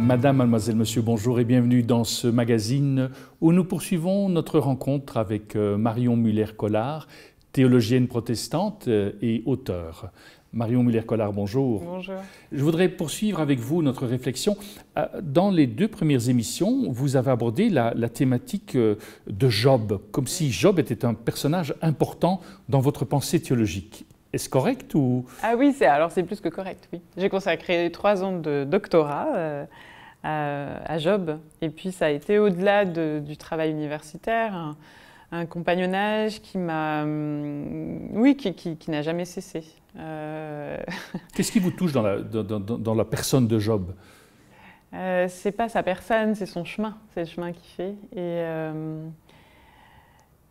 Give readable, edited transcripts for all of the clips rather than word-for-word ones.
Madame, mademoiselle, monsieur, bonjour et bienvenue dans ce magazine où nous poursuivons notre rencontre avec Marion Muller-Collard, théologienne protestante et auteure. Marion Muller-Collard, bonjour. Bonjour. Je voudrais poursuivre avec vous notre réflexion. Dans les deux premières émissions, vous avez abordé la thématique de Job, comme si Job était un personnage important dans votre pensée théologique. Est-ce correct ou... Ah oui, c'est plus que correct, oui. J'ai consacré 3 ans de doctorat à Job. Et puis ça a été au-delà du travail universitaire, un compagnonnage qui m'a... oui, qui n'a jamais cessé. Qu'est-ce qui vous touche dans la personne de Job? C'est pas sa personne, c'est son chemin. C'est le chemin qu'il fait.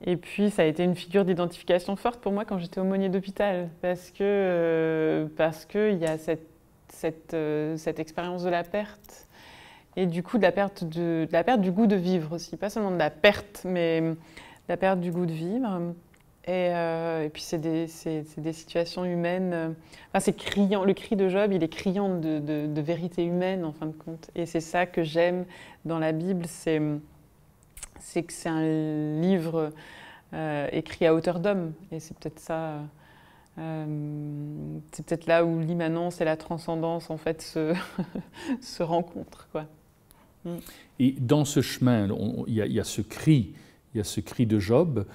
Et puis, ça a été une figure d'identification forte pour moi quand j'étais aumônier d'hôpital, parce que il y a cette expérience de la perte, et du coup de la perte du goût de vivre aussi, pas seulement de la perte, mais de la perte du goût de vivre. Et puis c'est des situations humaines. Enfin, c'est criant. Le cri de Job, il est criant de vérité humaine en fin de compte. Et c'est ça que j'aime dans la Bible, c'est que c'est un livre écrit à hauteur d'homme. Et c'est peut-être ça, c'est peut-être là où l'immanence et la transcendance en fait se rencontrent, quoi. Et dans ce chemin, il y a ce cri de Job.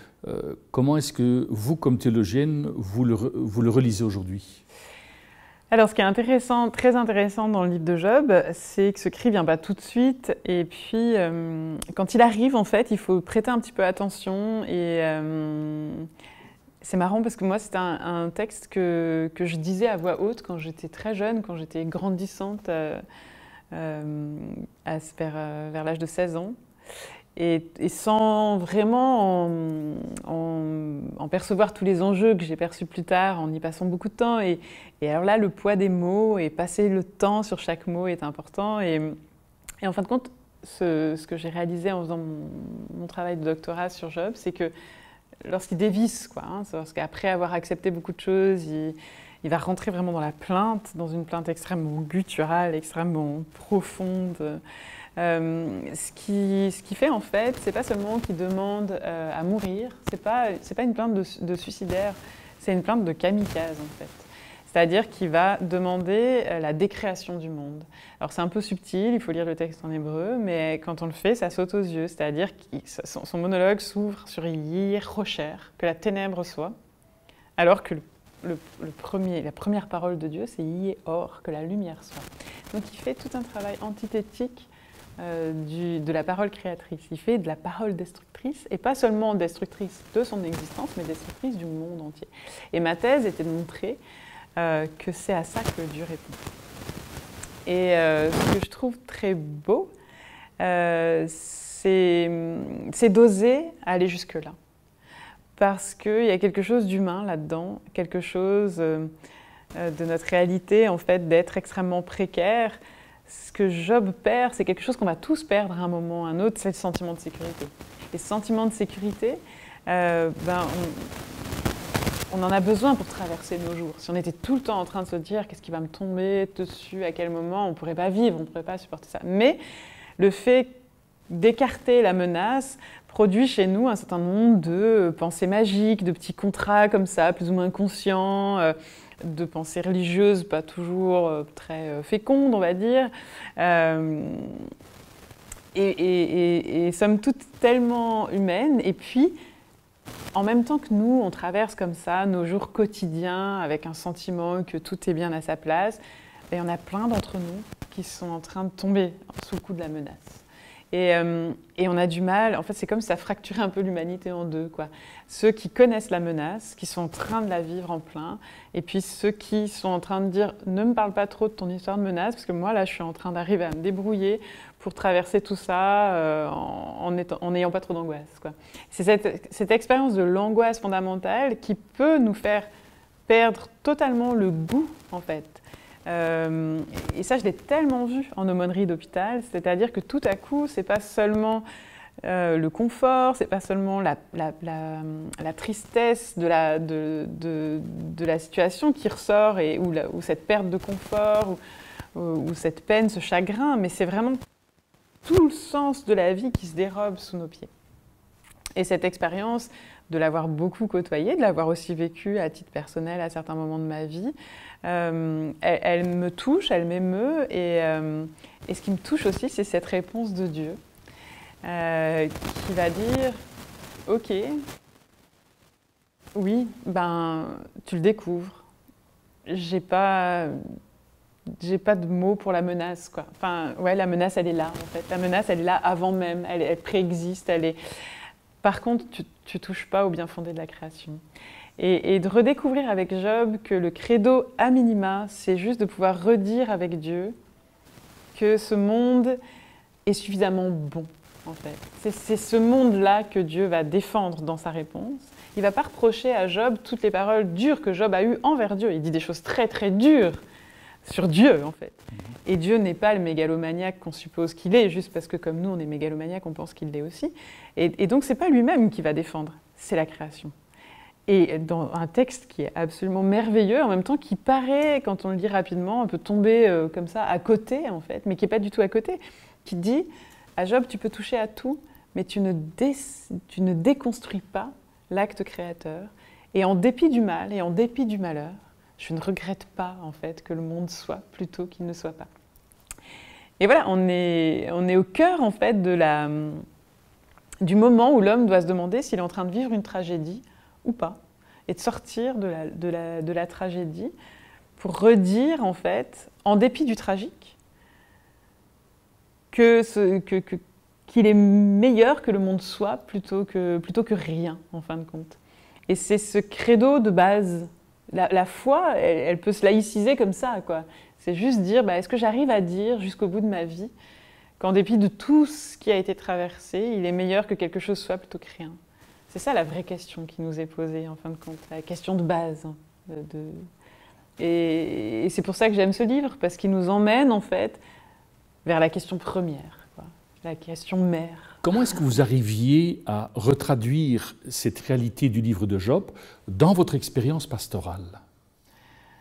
Comment est-ce que vous, comme théologienne, vous le relisez aujourd'hui? Alors, ce qui est intéressant, très intéressant dans le livre de Job, c'est que ce cri ne vient pas tout de suite. Et puis, quand il arrive, en fait, il faut prêter un petit peu attention. Et c'est marrant parce que moi, c'était un texte que je disais à voix haute quand j'étais très jeune, quand j'étais grandissante, vers l'âge de 16 ans. Et sans vraiment en percevoir tous les enjeux que j'ai perçus plus tard, en y passant beaucoup de temps. Et alors là, le poids des mots et passer le temps sur chaque mot est important. Et en fin de compte, ce que j'ai réalisé en faisant mon travail de doctorat sur Job, c'est que lorsqu'il dévisse, lorsqu'après avoir accepté beaucoup de choses, il va rentrer vraiment dans la plainte, dans une plainte extrêmement gutturale, extrêmement profonde. Ce qui fait en fait, c'est pas seulement qu'il demande à mourir, c'est pas une plainte de suicidaire, c'est une plainte de kamikaze en fait. C'est-à-dire qu'il va demander la décréation du monde. Alors c'est un peu subtil, il faut lire le texte en hébreu, mais quand on le fait, ça saute aux yeux. C'est-à-dire que son monologue s'ouvre sur Yir Rocher, que la ténèbre soit, alors que la première parole de Dieu, c'est Yé Or, que la lumière soit. Donc il fait tout un travail antithétique de la parole créatrice. Il fait de la parole destructrice, et pas seulement destructrice de son existence, mais destructrice du monde entier. Et ma thèse était de montrer que c'est à ça que Dieu répond. Et ce que je trouve très beau, c'est d'oser aller jusque-là. Parce qu'il y a quelque chose d'humain là-dedans, quelque chose de notre réalité, en fait, d'être extrêmement précaire. Ce que Job perd, c'est quelque chose qu'on va tous perdre à un moment ou à un autre, c'est le sentiment de sécurité. Et ce sentiment de sécurité, on en a besoin pour traverser nos jours. Si on était tout le temps en train de se dire qu'est-ce qui va me tomber dessus, à quel moment, on ne pourrait pas vivre, on ne pourrait pas supporter ça. Mais le fait d'écarter la menace produit chez nous un certain nombre de pensées magiques, de petits contrats comme ça, plus ou moins conscients, de pensées religieuses, pas toujours très fécondes, on va dire, et somme toute tellement humaines. Et puis, en même temps que nous, on traverse comme ça nos jours quotidiens avec un sentiment que tout est bien à sa place, et on a plein d'entre nous qui sont en train de tomber sous le coup de la menace. Et on a du mal, en fait c'est comme si ça fracturait un peu l'humanité en deux, quoi. Ceux qui connaissent la menace, qui sont en train de la vivre en plein, et puis ceux qui sont en train de dire « ne me parle pas trop de ton histoire de menace, parce que moi là je suis en train d'arriver à me débrouiller pour traverser tout ça en n'ayant pas trop d'angoisse ». C'est cette expérience de l'angoisse fondamentale qui peut nous faire perdre totalement le goût, en fait. Et ça, je l'ai tellement vu en aumônerie d'hôpital, c'est-à-dire que tout à coup, c'est pas seulement le confort, c'est pas seulement la tristesse de la situation qui ressort ou cette perte de confort ou cette peine, ce chagrin, mais c'est vraiment tout le sens de la vie qui se dérobe sous nos pieds. Et cette expérience de l'avoir beaucoup côtoyée, de l'avoir aussi vécue à titre personnel à certains moments de ma vie, elle me touche, elle m'émeut, et ce qui me touche aussi, c'est cette réponse de Dieu qui va dire « Ok, oui, ben, tu le découvres. J'ai pas de mots pour la menace, quoi. Enfin, ouais, la menace, elle est là, en fait. La menace, elle est là avant même, elle préexiste, elle est... Par contre, tu touches pas au bien fondé de la création. Et de redécouvrir avec Job que le credo a minima, c'est juste de pouvoir redire avec Dieu que ce monde est suffisamment bon, en fait. C'est ce monde-là que Dieu va défendre dans sa réponse. Il ne va pas reprocher à Job toutes les paroles dures que Job a eues envers Dieu. Il dit des choses très très dures sur Dieu, en fait. Et Dieu n'est pas le mégalomaniaque qu'on suppose qu'il est, juste parce que comme nous, on est mégalomaniaque, on pense qu'il l'est aussi. Et donc, ce n'est pas lui-même qui va défendre, c'est la création. Et dans un texte qui est absolument merveilleux, en même temps qui paraît, quand on le lit rapidement, un peu tomber comme ça à côté, en fait, mais qui n'est pas du tout à côté, qui dit à Job, tu peux toucher à tout, mais tu ne déconstruis pas l'acte créateur. Et en dépit du mal et en dépit du malheur, je ne regrette pas, en fait, que le monde soit plutôt qu'il ne soit pas. Et voilà, on est au cœur, en fait, du moment où l'homme doit se demander s'il est en train de vivre une tragédie ou pas, et de sortir de la tragédie pour redire, en fait, en dépit du tragique, qu'il est meilleur que le monde soit plutôt que rien, en fin de compte. Et c'est ce credo de base. La foi, elle peut se laïciser comme ça, quoi. C'est juste dire, est-ce que j'arrive à dire jusqu'au bout de ma vie qu'en dépit de tout ce qui a été traversé, il est meilleur que quelque chose soit plutôt que rien. C'est ça la vraie question qui nous est posée, en fin de compte, la question de base. Et c'est pour ça que j'aime ce livre, parce qu'il nous emmène, en fait, vers la question première, quoi. La question mère. Comment est-ce que vous arriviez à retraduire cette réalité du livre de Job dans votre expérience pastorale,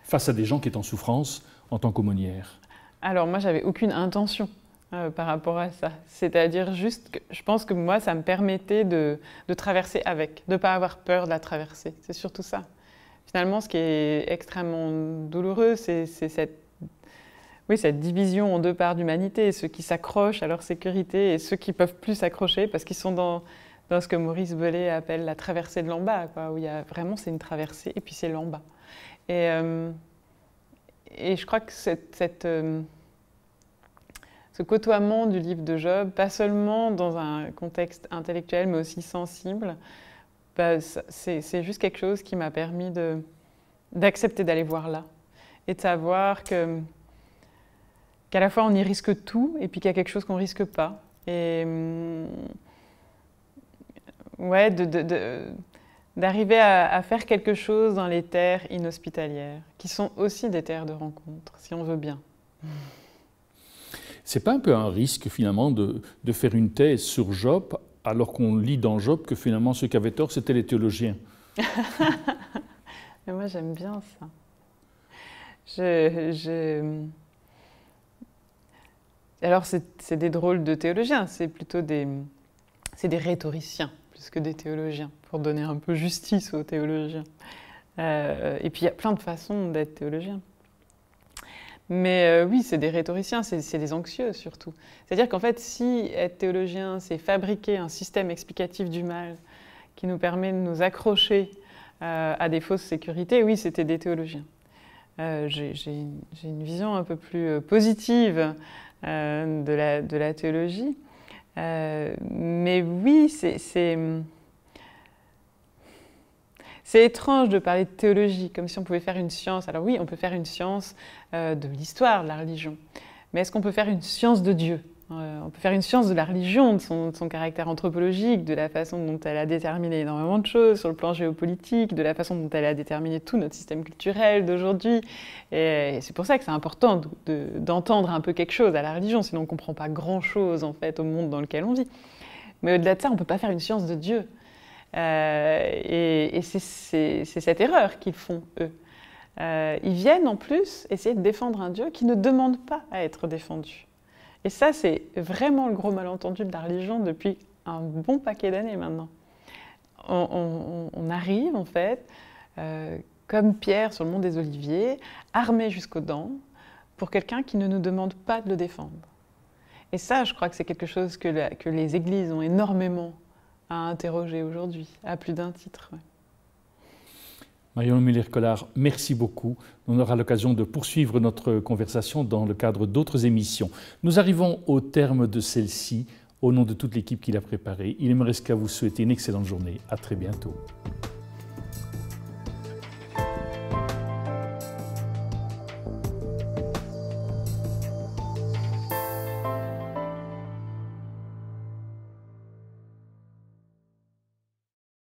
face à des gens qui étaient en souffrance en tant qu'aumônière? Alors moi, j'avais aucune intention par rapport à ça. C'est-à-dire juste que je pense que moi, ça me permettait de traverser avec, de ne pas avoir peur de la traverser. C'est surtout ça. Finalement, ce qui est extrêmement douloureux, c'est cette division en deux parts d'humanité, ceux qui s'accrochent à leur sécurité et ceux qui ne peuvent plus s'accrocher parce qu'ils sont dans ce que Maurice Bellet appelle la traversée de l'en bas, quoi, où il y a vraiment, c'est une traversée et puis c'est l'en bas. Et je crois que ce côtoiement du livre de Job, pas seulement dans un contexte intellectuel mais aussi sensible, c'est juste quelque chose qui m'a permis d'accepter d'aller voir là et de savoir qu'à la fois on y risque tout et puis qu'il y a quelque chose qu'on ne risque pas. Et ouais, d'arriver à faire quelque chose dans les terres inhospitalières, qui sont aussi des terres de rencontre, si on veut bien. C'est pas un peu un risque finalement de faire une thèse sur Job alors qu'on lit dans Job que finalement ceux qui avaient tort c'était les théologiens? Mais moi j'aime bien ça. Alors c'est des drôles de théologiens, c'est plutôt des rhétoriciens plus que des théologiens, pour donner un peu justice aux théologiens. Et puis il y a plein de façons d'être théologien. Mais oui, c'est des rhétoriciens, c'est des anxieux surtout. C'est-à-dire qu'en fait, si être théologien, c'est fabriquer un système explicatif du mal qui nous permet de nous accrocher à des fausses sécurités, oui, c'était des théologiens. J'ai une vision un peu plus positive de la théologie. Mais oui, c'est étrange de parler de théologie, comme si on pouvait faire une science. Alors oui, on peut faire une science de l'histoire de la religion. Mais est-ce qu'on peut faire une science de Dieu? On peut faire une science de la religion, de son caractère anthropologique, de la façon dont elle a déterminé énormément de choses sur le plan géopolitique, de la façon dont elle a déterminé tout notre système culturel d'aujourd'hui. Et c'est pour ça que c'est important d'entendre un peu quelque chose à la religion, sinon on ne comprend pas grand-chose en fait au monde dans lequel on vit. Mais au-delà de ça, on ne peut pas faire une science de Dieu. Et c'est cette erreur qu'ils font, eux. ils viennent en plus essayer de défendre un Dieu qui ne demande pas à être défendu. Et ça, c'est vraiment le gros malentendu de la religion depuis un bon paquet d'années maintenant. On arrive, en fait, comme Pierre sur le mont des Oliviers, armé jusqu'aux dents, pour quelqu'un qui ne nous demande pas de le défendre. Et ça, je crois que c'est quelque chose que les églises ont énormément à interroger aujourd'hui, à plus d'un titre. Ouais. Marion Muller-Collard, merci beaucoup. On aura l'occasion de poursuivre notre conversation dans le cadre d'autres émissions. Nous arrivons au terme de celle-ci. Au nom de toute l'équipe qui l'a préparée, il ne me reste qu'à vous souhaiter une excellente journée. À très bientôt.